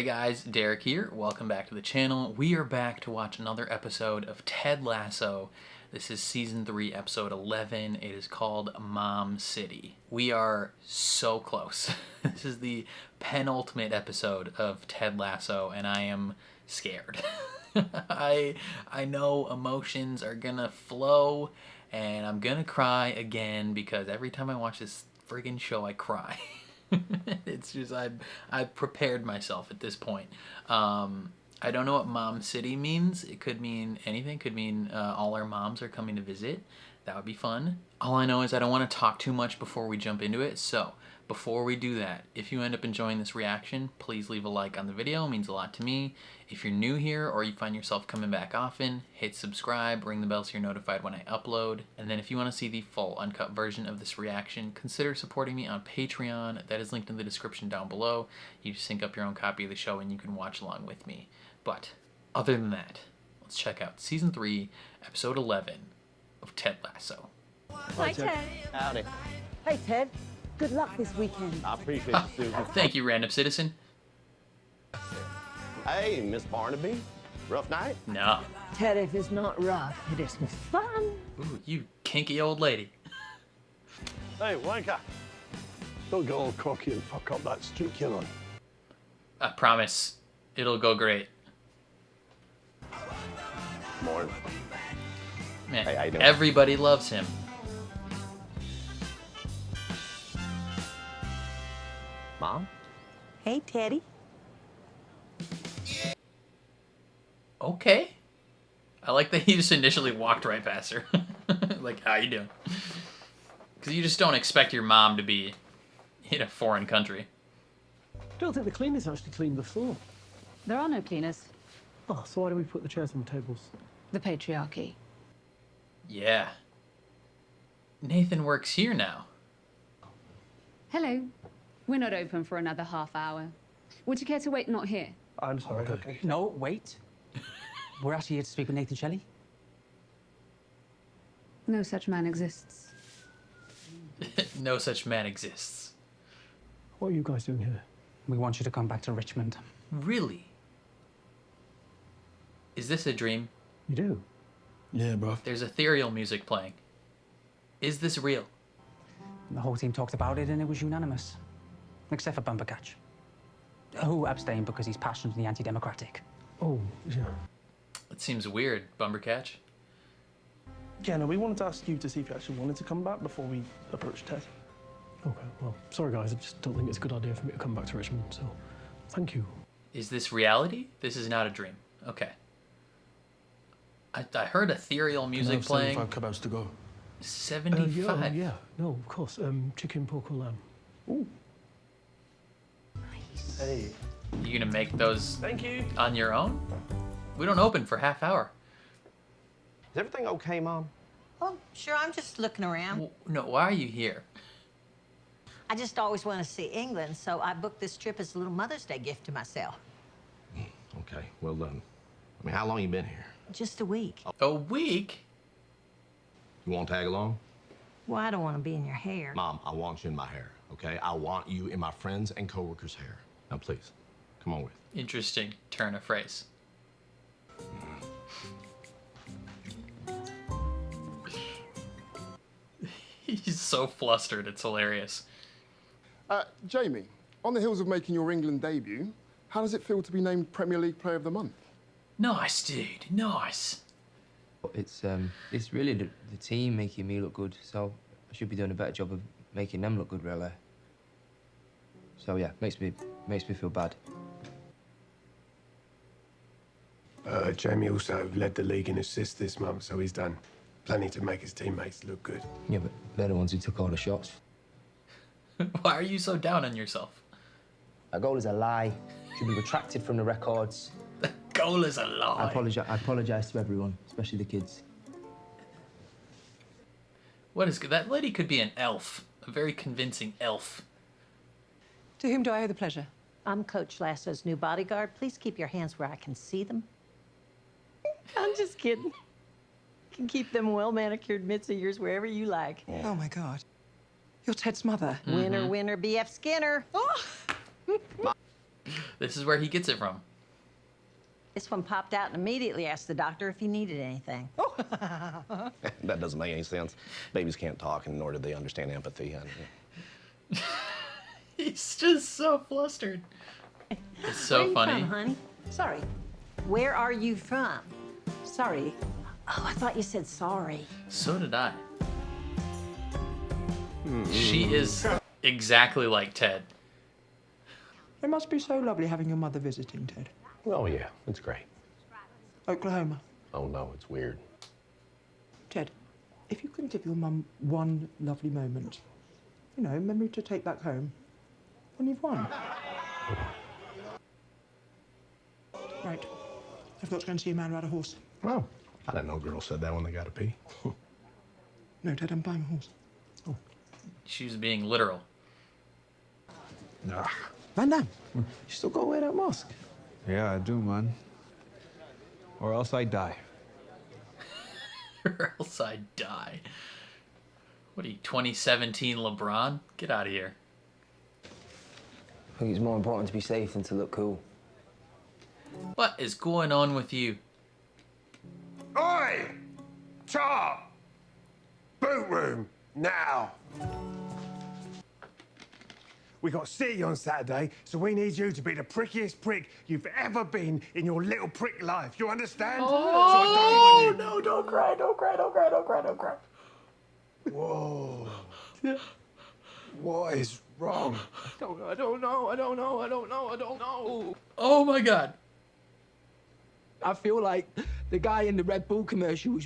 Hey guys, Derek here. Welcome back to the channel. We are back to watch another episode of Ted Lasso. This is season 3, episode 11. It is called Mom City. We are so close. This is the penultimate episode of Ted Lasso, and I am scared. I know emotions are gonna flow, and I'm gonna cry again because every time I watch this friggin' show, I cry. It's just I've prepared myself at this point. I don't know what Mom City means. It could mean anything. It could mean all our moms are coming to visit. That would be fun. All I know is I don't want to talk too much before we jump into it. So before we do that, if you end up enjoying this reaction, please leave a like on the video. It means a lot to me. If you're new here or you find yourself coming back often, hit subscribe, ring the bell so you're notified when I upload. And then if you want to see the full uncut version of this reaction, consider supporting me on Patreon. That is linked in the description down below. You just sync up your own copy of the show and you can watch along with me. But other than that, let's check out season 3, episode 11 of Ted Lasso. Hi, Ted. Howdy. Hey, Ted. Good luck this weekend. I appreciate you, Susan. Thank you, random citizen. Hey, Miss Barnaby. Rough night? No. Ted, if it's not rough, it is fun. Ooh, you kinky old lady. Hey, wanker. Don't get all cocky and fuck up that streak you're on. I promise it'll go great. Morning. Man, Hey, how you doing? everybody loves him. Mom? Hey, Teddy. Okay. I like that he just initially walked right past her. Like, how you doing? Because you just don't expect your mom to be in a foreign country. I don't think the cleaners actually cleaned the floor. There are no cleaners. Oh, so why do we put the chairs on the tables? The patriarchy. Yeah. Nathan works here now. Hello. We're not open for another half hour. Would you care to wait not here? I'm sorry. Okay. No, wait. We're actually here to speak with Nathan Shelley. No such man exists. No such man exists. What are you guys doing here? We want you to come back to Richmond. Really? Is this a dream? You do? Yeah, bro. There's ethereal music playing. Is this real? The whole team talked about it and it was unanimous. Except for Bumpercatch, who abstained because he's passionately anti-democratic. Oh, yeah. It seems weird, Bumpercatch. Yeah, no, we wanted to ask you to see if you actually wanted to come back before we approached Ted. Okay, well, sorry guys, I just don't think it's a good idea for me to come back to Richmond, so thank you. Is this reality? This is not a dream. Okay. I heard ethereal music playing. 75 kebabs to go. 75. Yeah, no, of course. Chicken, pork or lamb. Ooh. Hey. You gonna make those Thank you. on your own? We don't open for half hour. Is everything okay, Mom? Oh, sure, I'm just looking around. No, why are you here? I just always want to see England, so I booked this trip as a little Mother's Day gift to myself. Okay, well, I mean, how long you been here? Just a week. A week? You want to tag along? Well, I don't want to be in your hair. Mom, I want you in my hair, okay? I want you in my friends' and coworkers' hair. Now, please, come on with. Interesting turn of phrase. He's so flustered, it's hilarious. Jamie, on the heels of making your England debut, how does it feel to be named Premier League Player of the Month? Nice, dude, nice. It's really the team making me look good, so I should be doing a better job of making them look good, really. So yeah, makes me feel bad. Jamie also led the league in assists this month, so he's done plenty to make his teammates look good. Yeah, but they're the ones who took all the shots. Why are you so down on yourself? That goal is a lie. Should be retracted from the records. The goal is a lie. I apologize to everyone, especially the kids. What is that lady could be an elf, a very convincing elf. To whom do I owe the pleasure? I'm Coach Lasso's new bodyguard. Please keep your hands where I can see them. I'm just kidding. You can keep them well-manicured mitts of yours wherever you like. Oh, my God. You're Ted's mother. Winner, winner, B.F. Skinner. Oh! This is where he gets it from. This one popped out and immediately asked the doctor if he needed anything. That doesn't make any sense. Babies can't talk, and nor do they understand empathy. He's just so flustered. It's so Where are you funny. from, honey? Sorry. Where are you from? Sorry. Oh, I thought you said sorry. So did I. She is exactly like Ted. It must be so lovely having your mother visiting, Ted. Oh, yeah, it's great. Oklahoma. Oh, no, it's weird. Ted, if you can give your mum one lovely moment, you know, memory to take back home, then you've won. Right. I've got to go and see a man ride a horse. Oh, I didn't know girls said that when they got to pee. No, Ted, I'm buying a horse. She was being literal. Nah. Van Damme, you still gotta wear that mask. Yeah, I do, man. Or else I die. Or else I die. What are you, 2017 LeBron? Get out of here. I think it's more important to be safe than to look cool. What is going on with you? Oi! Top! Boot room, now! We got City on Saturday, so we need you to be the prickiest prick you've ever been in your little prick life. You understand? Oh, no, don't cry, don't cry, don't cry, don't cry, don't cry. Whoa. What is wrong? I don't know. Oh my God. I feel like the guy in the Red Bull commercial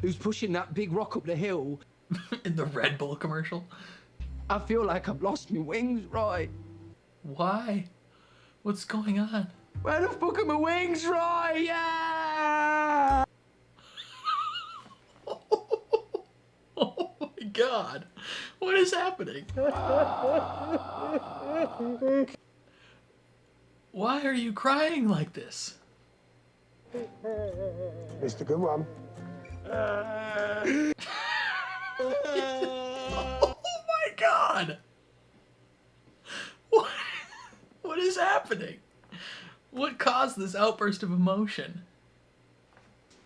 who's pushing that big rock up the hill. In the Red Bull commercial? I feel like I've lost my wings, right? Why? What's going on? Where the fuck are my wings, right? Yeah! Oh my God. What is happening? Why are you crying like this? Mr. Good One. Oh my God! What is happening? What caused this outburst of emotion?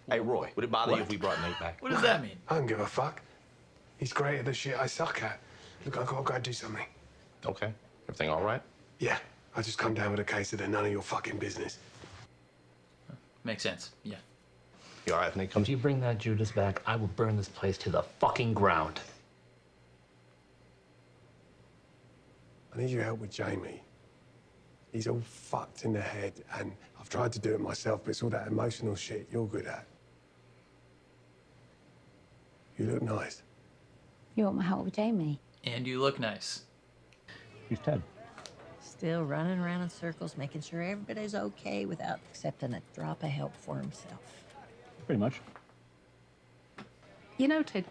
Hey, Roy, would it bother What? you if we brought Nate back? What does that mean? I don't give a fuck. He's great at the shit I suck at. Look, I gotta go do something. Okay. Everything all right? Yeah, I just come down with a case of they're none of your fucking business. Makes sense, yeah. You all right if Nate comes? If you bring that Judas back, I will burn this place to the fucking ground. I need your help with Jamie. He's all fucked in the head, and I've tried to do it myself, but it's all that emotional shit you're good at. You look nice. You want my help with Jamie? And you look nice. Who's Ted? Still running around in circles, making sure everybody's okay without accepting a drop of help for himself. Pretty much. You know, Ted,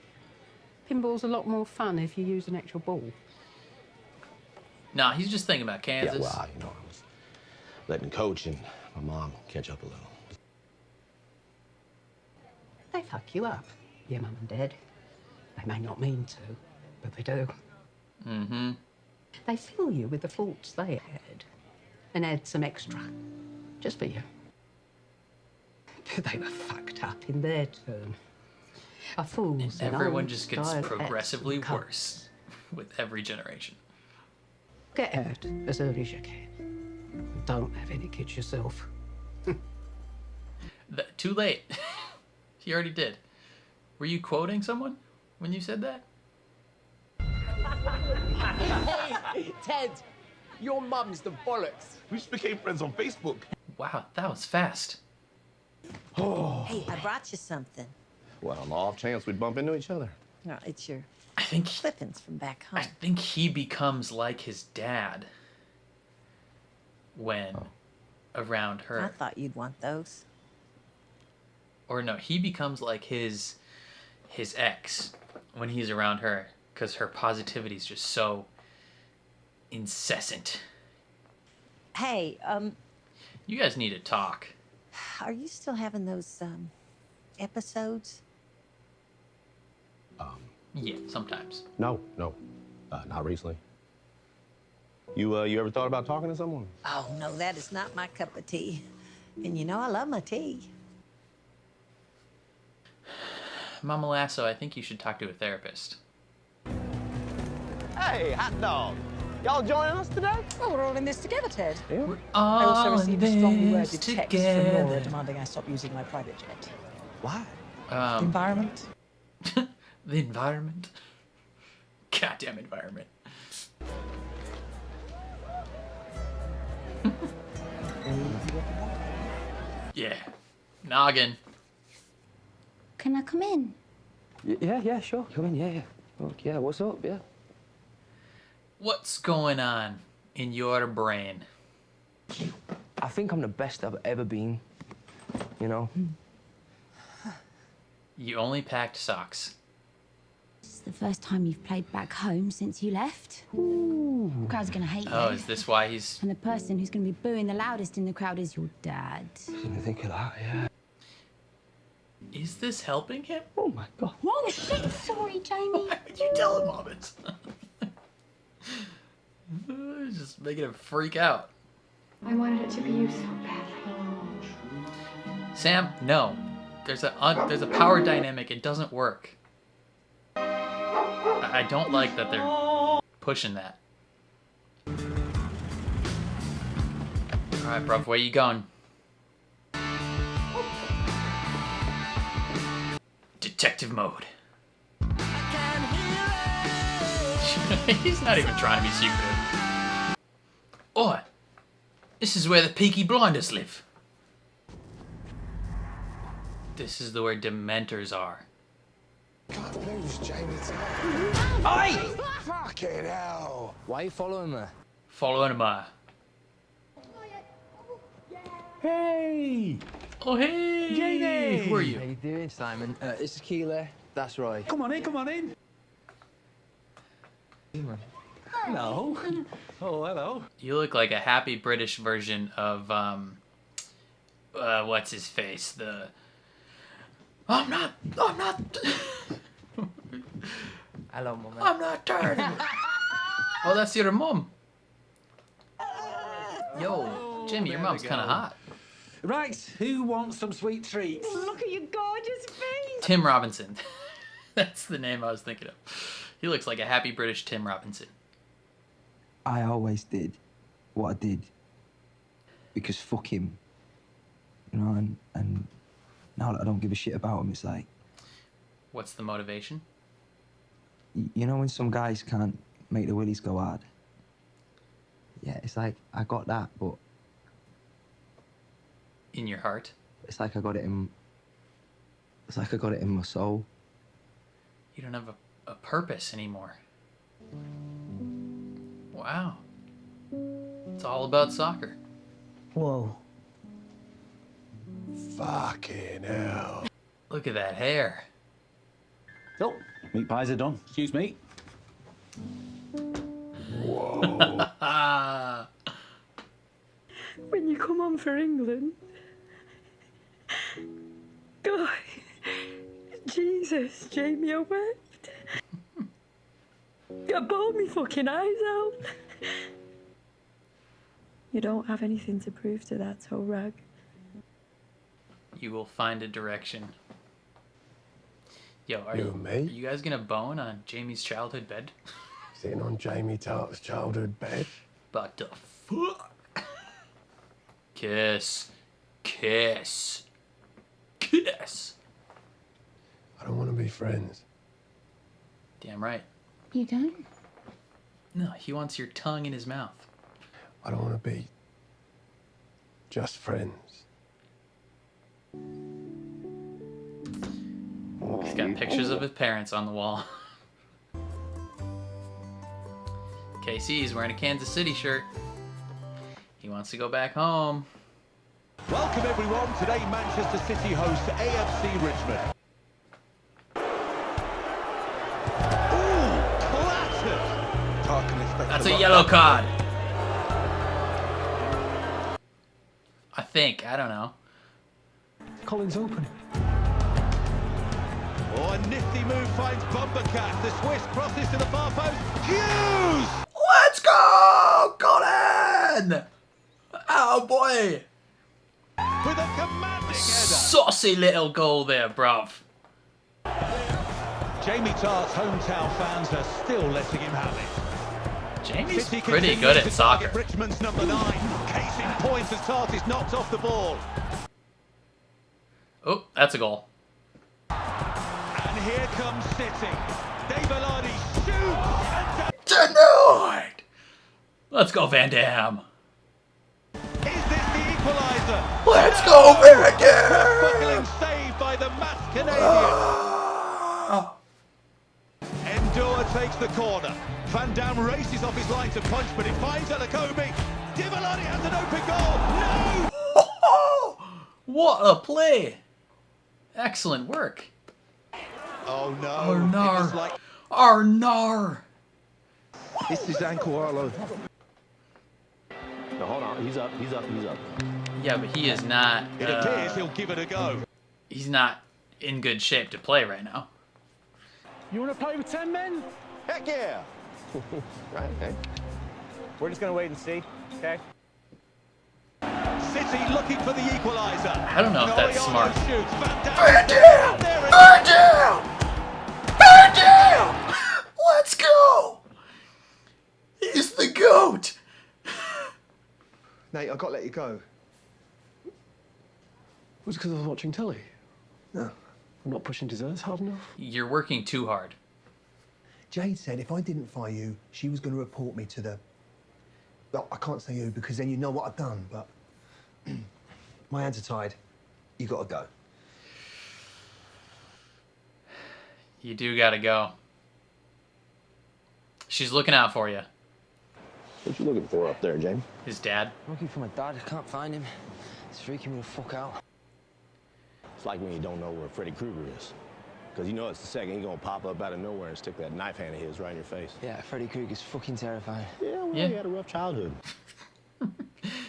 pinball's a lot more fun if you use an actual ball. Nah, he's just thinking about Kansas. Yeah, well, I was letting Coach and my mom catch up a little. They fuck you up, your mum and dad. They may not mean to, but they do. Mm-hmm. They fill you with the faults they had and add some extra, just for you. But they were fucked up in their turn. A fool's an Everyone old just gets style progressively absolute worse with every generation. Get out as early as you can. Don't have any kids yourself. Too late. He already did. Were you quoting someone when you said that? Hey, Ted, your mum's the bollocks. We just became friends on Facebook. Wow, that was fast. Oh. Hey, I brought you something. Well, on the off chance we'd bump into each other. No, it's your I think clippings from back home. I think he becomes like his dad when around her. I thought you'd want those. Or no, he becomes like his ex when he's around her because her positivity is just so incessant. Hey, You guys need to talk. are you still having those episodes? Yeah, sometimes. No, not recently. You ever thought about talking to someone? Oh, no, that is not my cup of tea. And you know I love my tea. Mama Lasso, I think you should talk to a therapist. Hey, hot dog. Y'all joining us today? Well, we're all in this together, Ted. We're I also all received a in strongly this worded text together. from Laura demanding I stop using my private jet. Why? The environment. The environment. Goddamn environment. Yeah. Noggin. Can I come in? Yeah, sure. Come in, yeah. Oh, yeah, what's up, yeah? What's going on in your brain? I think I'm the best I've ever been, you know? You only packed socks. It's the first time you've played back home since you left. The crowd's gonna hate Oh, you. is this why he's... And the person who's gonna be booing the loudest in the crowd is your dad. Didn't think of that, yeah. Is this helping him? Oh my God. Oh shit, sorry, Jamie. Why would you tell him all this? It's just making him freak out. I wanted it to be you so badly. Sam, no. There's a power dynamic. It doesn't work. I don't like that they're pushing that. Alright, bruv, where you going? Detective mode. He's not even trying to be secretive. Oi! This is where the Peaky Blinders live. This is where Dementors are. Can't lose, Jamie. Oi! Fucking hell! Why are you following me? Following him. Hey! Oh, hey! Jamie! Who are you? How you doing, Simon? This is Keely. That's Roy. Come on in, come on in. Hello. Oh, hello. You look like a happy British version of, what's his face? I'm not. Hello, Mum. I'm not tired. Oh, that's your mum. Yo, Jimmy, your there mom's we kind of go. hot. Right, who wants some sweet treats? Look at your gorgeous face. Tim Robinson. That's the name I was thinking of. He looks like a happy British Tim Robinson. I always did what I did because fuck him, you know. And now that I don't give a shit about him, it's like, What's the motivation? you know, when some guys can't make the willies go hard. Yeah, it's like I got that, but In your heart? it's like I got it in. It's like I got it in my soul. You don't have a purpose anymore. Wow. It's all about soccer. Whoa. Fucking hell. Look at that hair. Oh, meat pies are done. Excuse me. Whoa. When you come on for England. God. Jesus, Jamie, I wept. I bawled me fucking eyes out. You don't have anything to prove to that, toe rag. You will find a direction. Yo, are You and me? Are you guys gonna bone on Jamie's childhood bed? Sitting on Jamie Tart's childhood bed. But the fuck? Kiss. Kiss. Kiss. I don't want to be friends. Damn right. You don't? No, he wants your tongue in his mouth. I don't want to be just friends. He's got pictures of his parents on the wall. KC, he's wearing a Kansas City shirt. He wants to go back home. Welcome everyone. Today Manchester City hosts AFC Richmond. Ooh, clattered. That's a yellow card. I think. I don't know. Colin's open. Oh, a nifty move finds Bumpercat. The Swiss crosses to the far post. Hughes! Let's go! again! Oh boy! With a commanding header. Saucy little goal there, bruv. Jamie Tartt's hometown fans are still letting him have it. Jamie's City pretty continues good to at soccer. target Richmond's number 9. Case in point as Tart is knocked off the ball. Oh, that's a goal. And here comes City. Devalani shoots and Denied! Let's go, Van Dam. is this the equaliser? Let's go, Van Dam! Buckling save by the masked Canadian. Endor takes the corner. Van Dam races off his line to punch, but he finds Alakobi. Devalani has an open goal. No! What a play! Excellent work. Oh no. Arnar. Arnar. This is Ankle Arlo. No, hold on. He's up. Yeah, but he is not. It appears he'll give it a go. He's not in good shape to play right now. You want to play with 10 men? Heck yeah. Right, okay. We're just going to wait and see, okay? City looking for the equaliser. I don't know if that's smart. Shoots. Van Van Dam. Dam! Van Dam! Van Dam! Let's go! He's the GOAT! Nate, I got to let you go. Was it because I was watching telly? No, I'm not pushing desserts hard enough. You're working too hard. Jade said if I didn't fire you, she was going to report me to the... Well, I can't say who because then you know what I've done, but... My hands are tied. You got to go. You do gotta go. She's looking out for you. What you looking for up there, Jamie? His dad. I'm looking for my dad. I can't find him. It's freaking me the fuck out. It's like when you don't know where Freddy Krueger is. Because you know it's the second he's going to pop up out of nowhere and stick that knife hand of his right in your face. Yeah, Freddy Krueger's fucking terrifying. Yeah, well, Yeah. he had a rough childhood.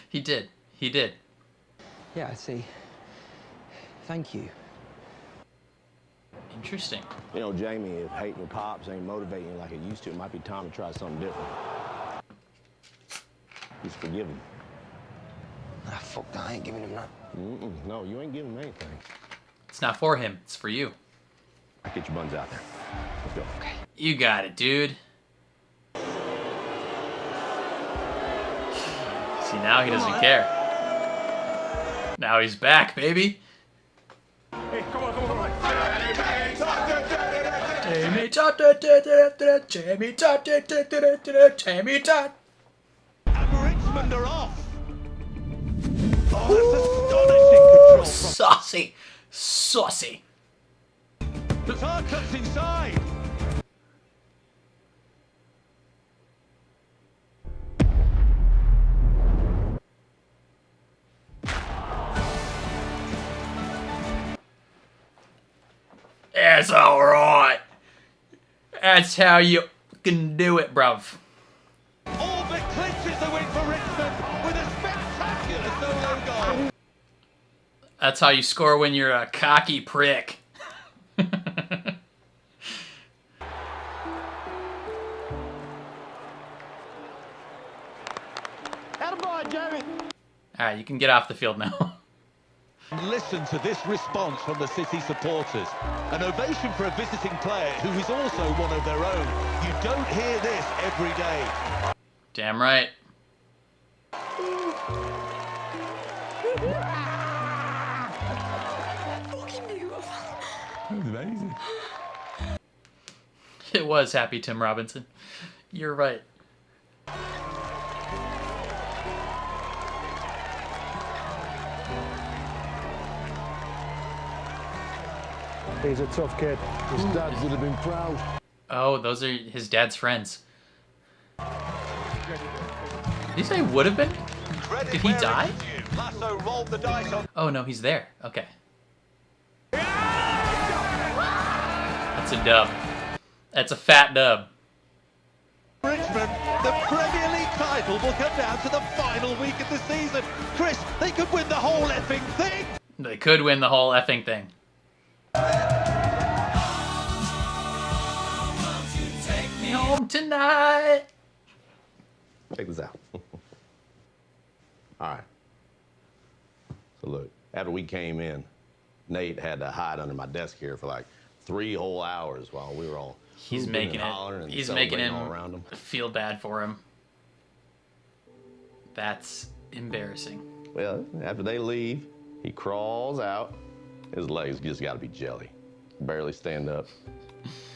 He did. He did. Yeah, I see. Thank you. Interesting. You know, Jamie, if hating your pops ain't motivating you like it used to, it might be time to try something different. He's forgiven. Ah, fuck that. I ain't giving him that. No, you ain't giving him anything. It's not for him. It's for you. Get your buns out there. Let's go. Okay. You got it, dude. See, now he doesn't care. Now he's back, baby. Hey, come on, come on, come on. Jamie Todd, Jamie Todd, Jamie Todd. And Richmond are off. Oh, that's astonishing control from Saucy. Saucy. the Tart cuts inside. It's alright. That's how you can do it, bruv. Orbit clinches the win for Richmond with a spectacular solo goal. That's how you score when you're a cocky prick. Attaboy, Jerry. Alright, you can get off the field now. Listen to this response from the City supporters. An ovation for a visiting player who is also one of their own. You don't hear this every day. Damn right. That was amazing. It was Happy Tim Robinson. You're right. He's a tough kid. His dad would have been proud. Oh, those are his dad's friends. Did he say would have been? Did he die? Lasso rolled the dice on. Oh no, he's there. Okay. That's a dub. That's a fat dub. Richmond, the Premier League title will come down to the final week of the season. Chris, they could win the whole effing thing. They could win the whole effing thing. Take me home tonight. Check this out. All right. So look, after we came in, Nate had to hide under my desk here for like 3 whole hours while we were all He's hooping making and hollering it. and He's making celebrating him all around him. feel bad for him. That's embarrassing. Well, after they leave, he crawls out. His legs just got to be jelly. Barely stand up.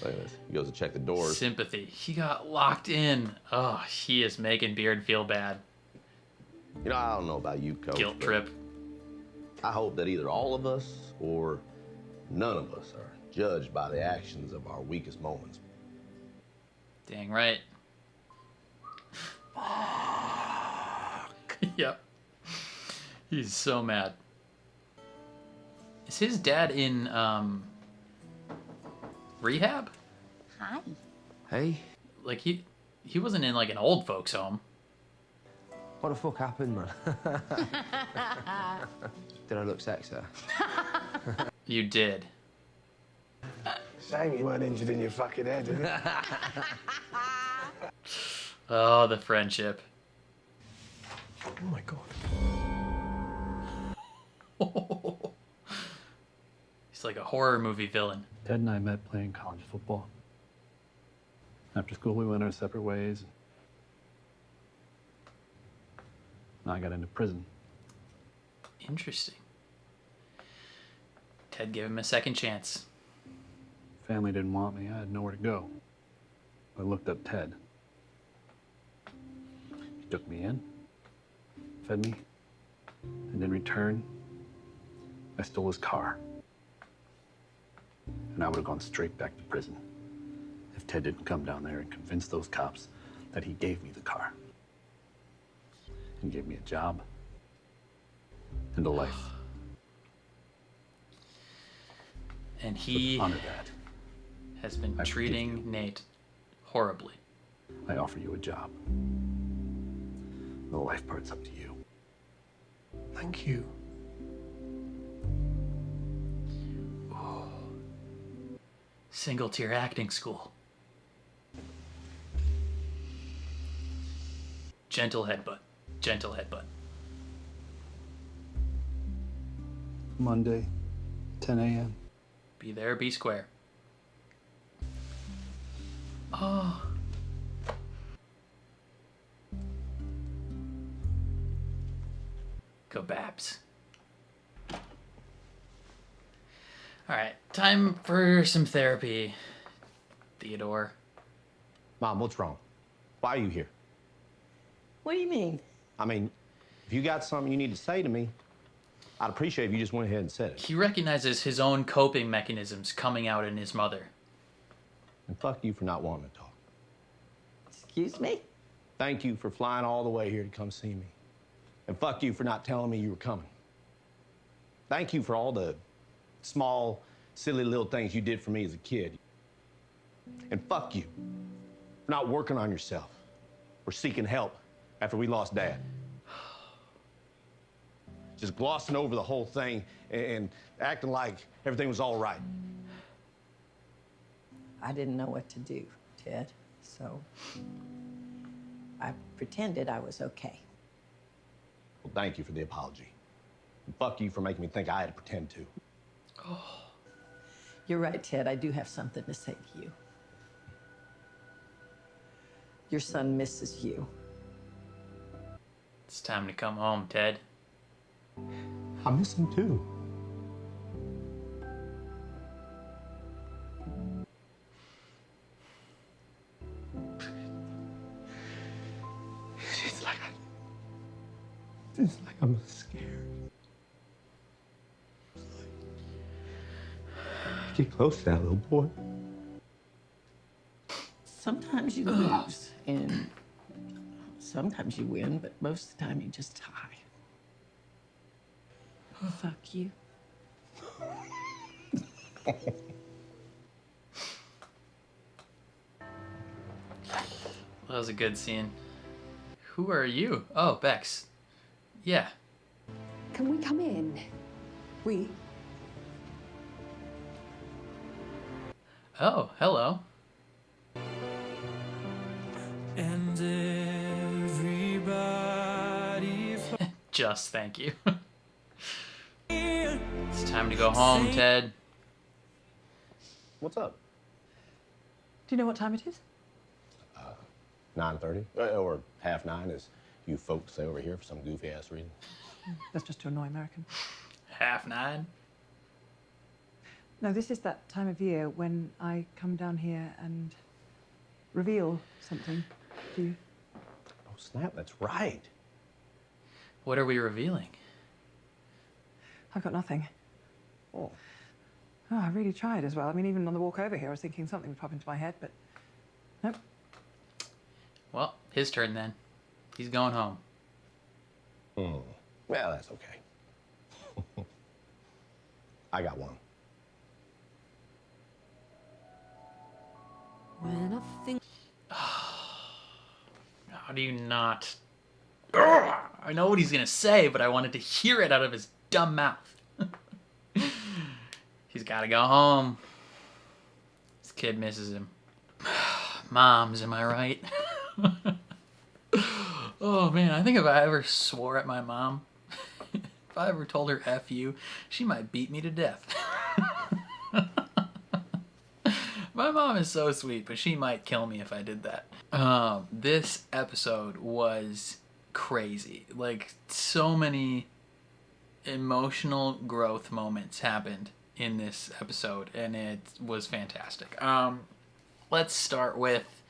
Look at this. He goes to check the doors. Sympathy. He got locked in. Oh, he is making Beard feel bad. You know, I don't know about you, Coach. Guilt trip. I hope that either all of us or none of us are judged by the actions of our weakest moments. Dang right. Yep. He's so mad. Is his dad in rehab? Hi. Hey. Like he wasn't in like an old folks home. What the fuck happened, man? Did I look sexy? You did. Shame you weren't injured in your fucking head, isn't it? Oh, the friendship. Oh my god. He's like a horror movie villain. Ted and I met playing college football. After school, we went our separate ways. And I got into prison. Interesting. Ted gave him a second chance. Family didn't want me. I had nowhere to go. I looked up Ted. He took me in, fed me, and in return, I stole his car. And I would have gone straight back to prison if Ted didn't come down there and convince those cops that he gave me the car. And gave me a job and a life. And he honor that. has been treating Nate horribly. I offer you a job. The life part's up to you. Thank you. Single tier acting school. Gentle headbutt. Gentle headbutt. Monday, 10 a.m. Be there, be square. Oh. Go Babs. Alright, time for some therapy. Theodore. Mom, what's wrong? Why are you here? What do you mean? I mean, if you got something you need to say to me, I'd appreciate if you just went ahead and said it. He recognizes his own coping mechanisms coming out in his mother. And fuck you for not wanting to talk. Excuse me? Thank you for flying all the way here to come see me. And fuck you for not telling me you were coming. Thank you for all the small, silly little things you did for me as a kid. And fuck you for not working on yourself or seeking help after we lost Dad. Just glossing over the whole thing and acting like everything was all right. I didn't know what to do, Ted, so I pretended I was okay. Well, thank you for the apology. And fuck you for making me think I had to pretend to. You're right, Ted. I do have something to say to you. Your son misses you. It's time to come home, Ted. I miss him too. It's like I'm scared. Get close to that little boy. Sometimes you lose, and sometimes you win, but most of the time you just tie. Fuck you. That was a good scene. Who are you? Oh, Bex. Yeah. Can we come in? We? Oh, hello. And everybody Just thank you. It's time to go home, Ted. What's up? Do you know what time it is? 9:30? Or half 9, as you folks say over here for some goofy-ass reason. That's just to annoy American. 9:30? No, this is that time of year when I come down here and reveal something to you. Oh, snap, that's right. What are we revealing? I've got nothing. Oh. Oh, I really tried as well. I mean, even on the walk over here, I was thinking something would pop into my head, but nope. Well, his turn then. He's going home. Well, that's okay. I got one. When I think... How do you not... Ugh! I know what he's going to say, but I wanted to hear it out of his dumb mouth. He's got to go home. This kid misses him. Moms, am I right? Oh, man, I think if I ever swore at my mom, if I ever told her F you, she might beat me to death. My mom is so sweet, but she might kill me if I did that. This episode was crazy. Like, so many emotional growth moments happened in this episode, and it was fantastic. Let's start with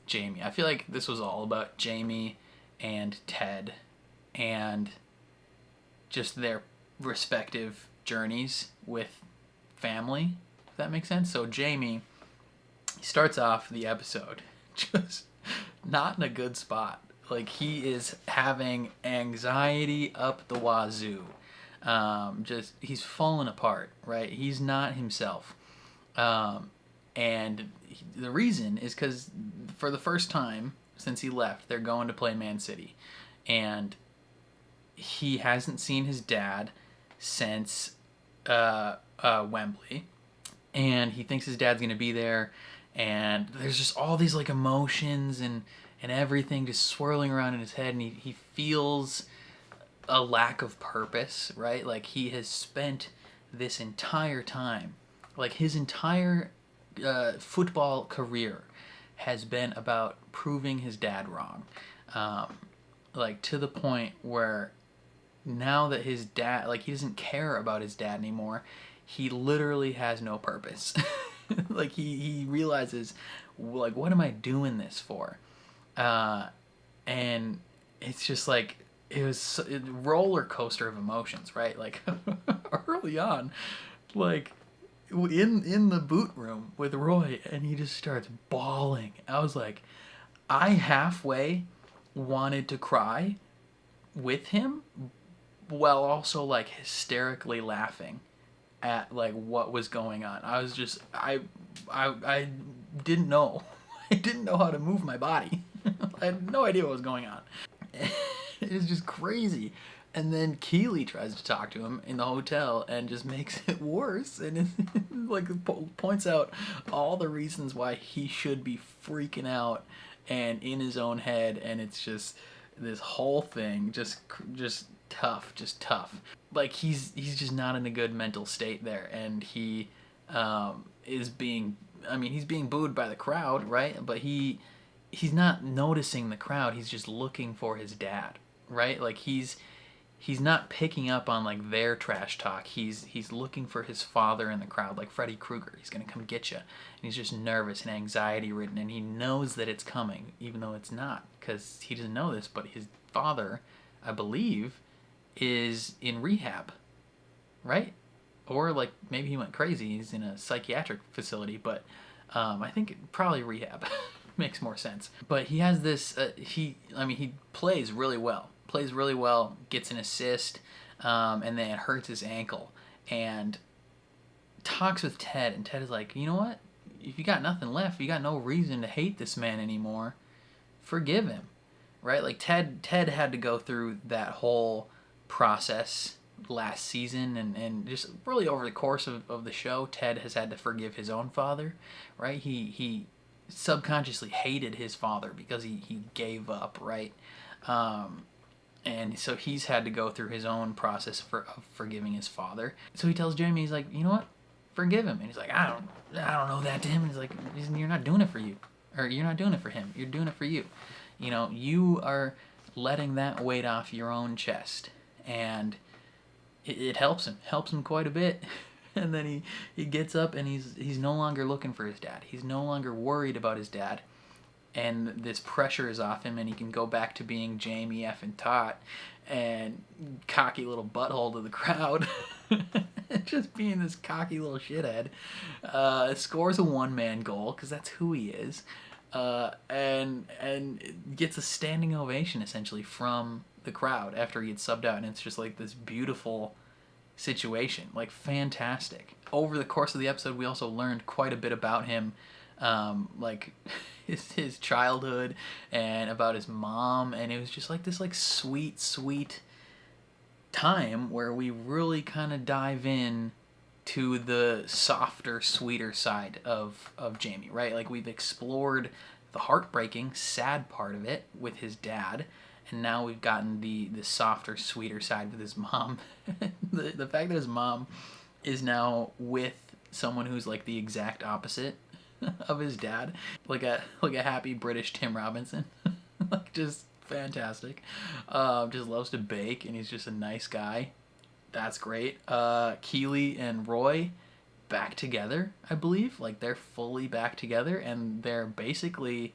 Jamie. I feel like this was all about Jamie and Ted and just their respective journeys with family, if that makes sense. So Jamie starts off the episode just not in a good spot. Like, he is having anxiety up the wazoo. He's falling apart, right? He's not himself. And the reason is because for the first time since he left, they're going to play Man City. And he hasn't seen his dad since Wembley. And he thinks his dad's going to be there. And there's just all these like emotions and everything just swirling around in his head. And he feels a lack of purpose, right? Like, he has spent this entire time, like his entire football career has been about proving his dad wrong. Like, to the point where now that his dad, like, he doesn't care about his dad anymore. He literally has no purpose. Like, he realizes, like, what am I doing this for? And it's just like, it was a roller coaster of emotions, right? Like, early on, like, in the boot room with Roy, and he just starts bawling. I was like, I halfway wanted to cry with him, while also, like, hysterically laughing at, like, what was going on. I was just, I didn't know. I didn't know how to move my body. I had no idea what was going on. It was just crazy. And then Keely tries to talk to him in the hotel and just makes it worse. And it, like, points out all the reasons why he should be freaking out and in his own head. And it's just this whole thing, just tough. Like, he's just not in a good mental state there. And he is being, I mean, he's being booed by the crowd, right? But he's not noticing the crowd. He's just looking for his dad, right? Like, he's not picking up on, like, their trash talk. He's looking for his father in the crowd, like Freddy Krueger. He's gonna come get you, and he's just nervous and anxiety ridden, and he knows that it's coming, even though it's not, because he doesn't know this. But his father, I believe, is in rehab, right? Or, like, maybe he went crazy. He's in a psychiatric facility, but I think probably rehab. Makes more sense. But he has this, he plays really well, gets an assist, and then it hurts his ankle, and talks with Ted, and Ted is like, you know what? If you got nothing left, you got no reason to hate this man anymore, forgive him, right? Like, Ted had to go through that whole process last season, and just really over the course of the show, Ted has had to forgive his own father, right? He subconsciously hated his father because he gave up, right? And so he's had to go through his own process of forgiving his father. So he tells Jamie, he's like, you know what? Forgive him. And he's like, I don't know that to him. And he's like, you're not doing it for you. Or you're not doing it for him. You're doing it for you. You know, you are letting that weight off your own chest. And it helps him. Helps him quite a bit. And then he gets up and he's no longer looking for his dad. He's no longer worried about his dad. And this pressure is off him, and he can go back to being Jamie effing Tot and cocky little butthole to the crowd. Just being this cocky little shithead. Scores a one-man goal, because that's who he is. And gets a standing ovation, essentially, from the crowd after he gets subbed out. And it's just like this beautiful situation. Like, fantastic. Over the course of the episode, we also learned quite a bit about him. Like his childhood and about his mom, and it was just like this like sweet time where we really kind of dive in to the softer, sweeter side of Jamie, right? Like we've explored the heartbreaking, sad part of it with his dad, and now we've gotten the softer, sweeter side with his mom. the fact that his mom is now with someone who's like the exact opposite of his dad, like a happy British Tim Robinson. Like just fantastic. Just loves to bake, and he's just a nice guy. That's great. Keely and Roy back together, I believe. Like they're fully back together, and they're basically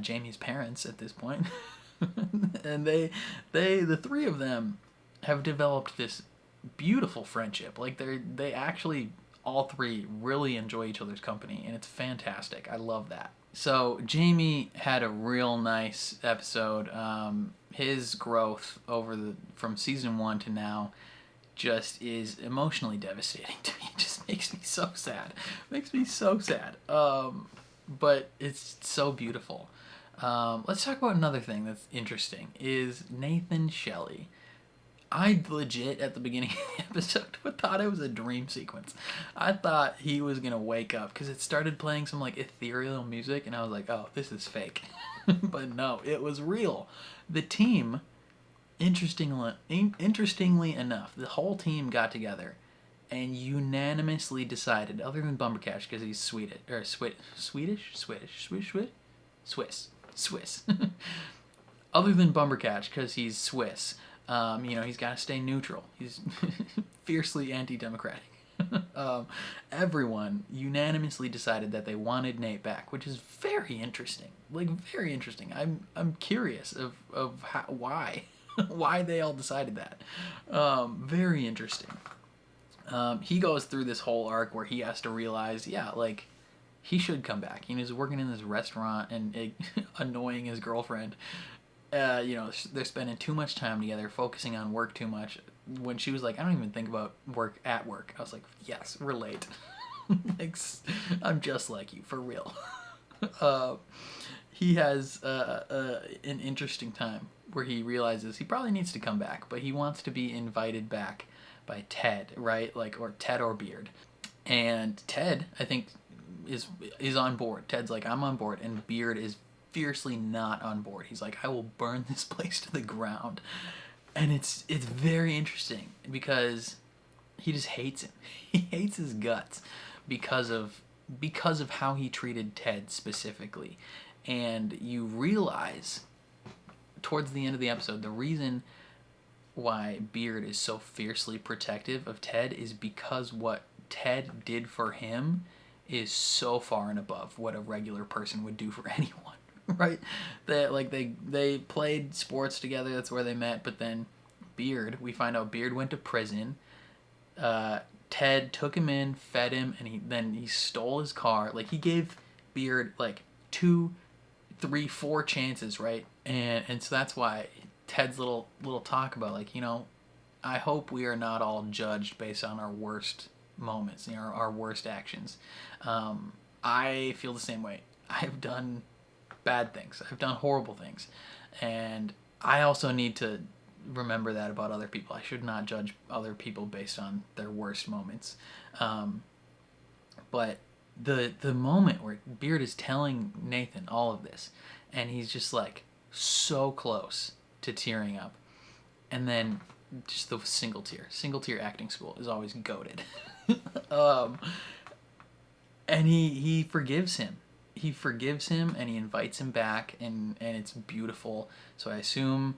Jamie's parents at this point. And the three of them have developed this beautiful friendship. Like they actually all three really enjoy each other's company, and it's fantastic. I love that. So Jamie had a real nice episode. His growth from season 1 to now just is emotionally devastating to me. It just makes me so sad. But it's so beautiful. Let's talk about another thing that's interesting is Nathan Shelley. I legit, at the beginning of the episode, thought it was a dream sequence. I thought he was going to wake up, because it started playing some, like, ethereal music, and I was like, oh, this is fake. But no, it was real. The team, interestingly enough, the whole team got together and unanimously decided, other than Bumbercatch, because he's Swedish. Other than Bumbercatch, because he's Swiss. He's got to stay neutral. He's fiercely anti-democratic. Everyone unanimously decided that they wanted Nate back, which is very interesting. Like, very interesting. I'm curious of why they all decided that. Very interesting. He goes through this whole arc where he has to realize, he should come back. He's working in this restaurant and annoying his girlfriend. They're spending too much time together, focusing on work too much. When she was like, I don't even think about work at work, I was like, yes, relate. I'm just like you, for real. He has an interesting time where he realizes he probably needs to come back, but he wants to be invited back by Ted, right? Or Ted or Beard. And Ted, I think, is on board. Ted's like, I'm on board, and Beard is fiercely not on board. He's like, I will burn this place to the ground. And it's very interesting because he just hates him. He hates his guts because of how he treated Ted specifically. And you realize towards the end of the episode, the reason why Beard is so fiercely protective of Ted is because what Ted did for him is so far and above what a regular person would do for anyone. Right? They played sports together, that's where they met, but then we find out Beard went to prison. Ted took him in, fed him, and he stole his car. Like, he gave Beard 2, 3, 4 chances, right? And so that's why Ted's little talk about I hope we are not all judged based on our worst moments, our worst actions. I feel the same way. I've done bad things. I've done horrible things. And I also need to remember that about other people. I should not judge other people based on their worst moments. But the moment where Beard is telling Nathan all of this, and he's just so close to tearing up, And then just the single tier acting school is always goated. And he forgives him. He forgives him and he invites him back, and it's beautiful. So I assume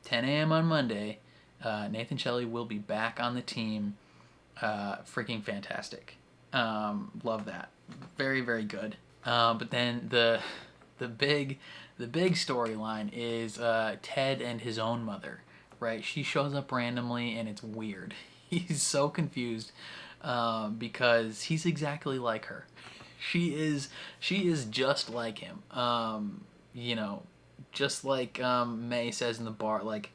10 a.m. on Monday, Nathan Shelley will be back on the team. Freaking fantastic. Love that. Very, very good. But then the big storyline is Ted and his own mother, right? She shows up randomly and it's weird. He's so confused because he's exactly like her. She is just like him. You know, just like May says in the bar, like,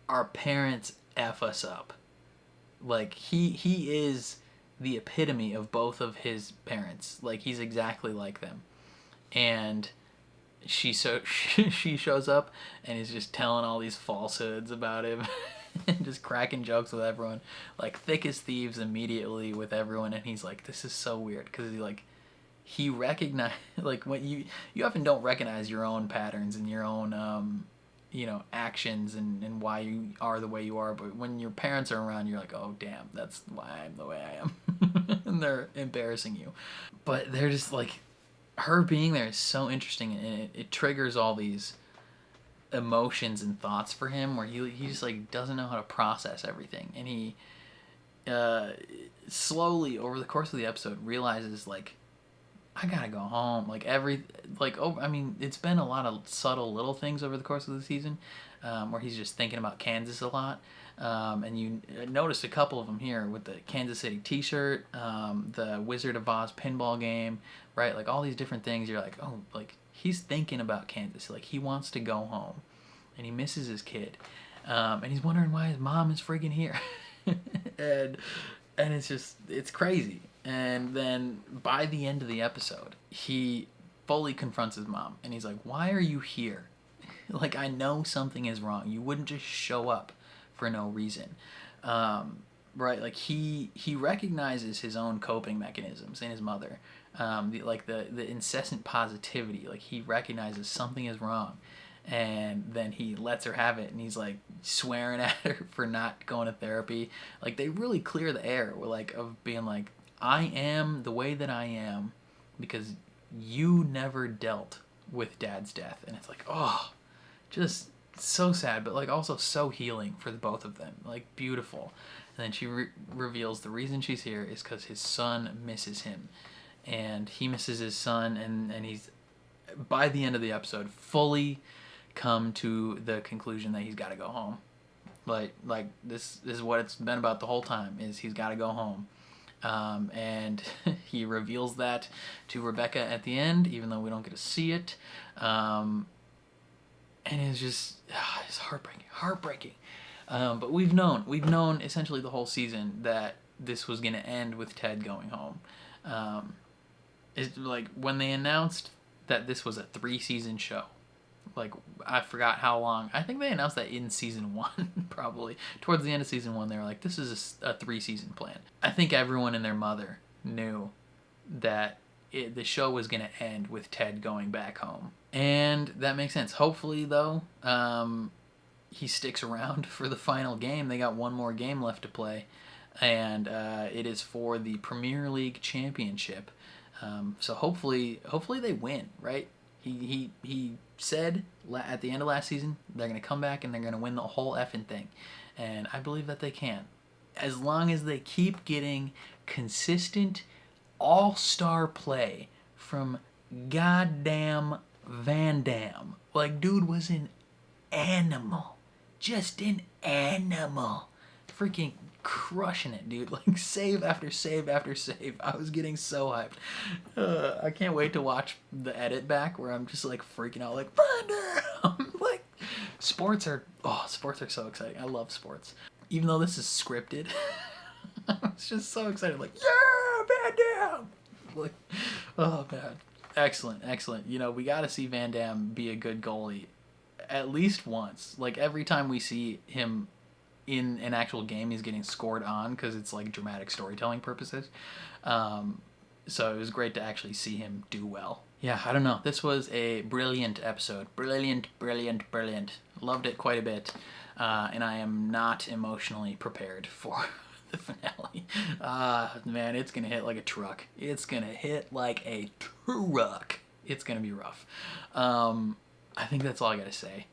our parents F us up. Like, he is the epitome of both of his parents. Like, he's exactly like them. And she shows up and is just telling all these falsehoods about him and just cracking jokes with everyone, like thick as thieves immediately with everyone. And he's like, this is so weird, because he recognize, like, when you often don't recognize your own patterns and your own you know, actions and why you are the way you are. But when your parents are around, you're like, oh damn, that's why I'm the way I am. And they're embarrassing you. But they're just like, her being there is so interesting, and it triggers all these emotions and thoughts for him, where he just like doesn't know how to process everything. And he slowly over the course of the episode realizes, like, I gotta go home. Like, I mean, it's been a lot of subtle little things over the course of the season, where he's just thinking about Kansas a lot. And you noticed a couple of them here with the Kansas City t-shirt, the Wizard of Oz pinball game, right? Like, all these different things. You're like, oh, like, he's thinking about Kansas. Like, he wants to go home, and he misses his kid. And he's wondering why his mom is freaking here. and it's crazy. And then by the end of the episode, he fully confronts his mom, and he's like, why are you here? Like, I know something is wrong. You wouldn't just show up for no reason. Right? Like, he recognizes his own coping mechanisms in his mother. The incessant positivity. Like, he recognizes something is wrong. And then he lets her have it, and he's like swearing at her for not going to therapy. Like, they really clear the air, like, of being like, I am the way that I am because you never dealt with Dad's death. And it's like, oh, just so sad, but like also so healing for the both of them. Like, beautiful. And then she reveals the reason she's here is because his son misses him, and he misses his son, and he's, by the end of the episode, fully come to the conclusion that he's got to go home. Like this is what it's been about the whole time, is he's got to go home. And he reveals that to Rebecca at the end, even though we don't get to see it. And it's just, it's heartbreaking. But we've known essentially the whole season that this was going to end with Ted going home. It's like, when they announced that this was a 3-season show, like, I forgot how long. I think they announced that in season 1, probably. Towards the end of season 1, they were like, this is a 3-season plan. I think everyone and their mother knew that the show was going to end with Ted going back home. And that makes sense. Hopefully, though, he sticks around for the final game. They got one more game left to play, and it is for the Premier League Championship. So hopefully they win, right? He said at the end of last season they're going to come back and they're going to win the whole effing thing. And I believe that they can. As long as they keep getting consistent all-star play from goddamn Van Damme. Like, dude was an animal. Just an animal. Freaking crushing it, dude. Like, save after save after save. I was getting so hyped. I can't wait to watch the edit back where I'm just like freaking out, like, like, sports are so exciting. I love sports. Even though this is scripted, I was just so excited, like, yeah, Van Damme. Like, oh man, excellent. You know, we got to see Van Damme be a good goalie at least once. Like, every time we see him in an actual game, he's getting scored on because it's like dramatic storytelling purposes. So it was great to actually see him do well. Yeah, I don't know. This was a brilliant episode. Brilliant. Loved it quite a bit. And I am not emotionally prepared for the finale. Man, it's gonna hit like a truck. It's gonna hit like a truck. It's gonna be rough. I think that's all I gotta say.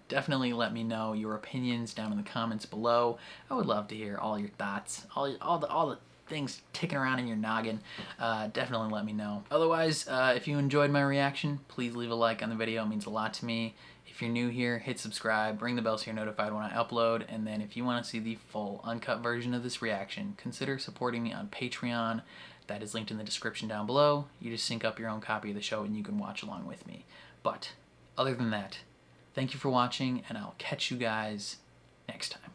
Definitely let me know your opinions down in the comments below. I would love to hear all your thoughts, all the things ticking around in your noggin. Definitely let me know. Otherwise, if you enjoyed my reaction, please leave a like on the video. It means a lot to me. If you're new here, hit subscribe, ring the bell so you're notified when I upload, and then if you want to see the full uncut version of this reaction, consider supporting me on Patreon. That is linked in the description down below. You just sync up your own copy of the show and you can watch along with me. But other than that, thank you for watching, and I'll catch you guys next time.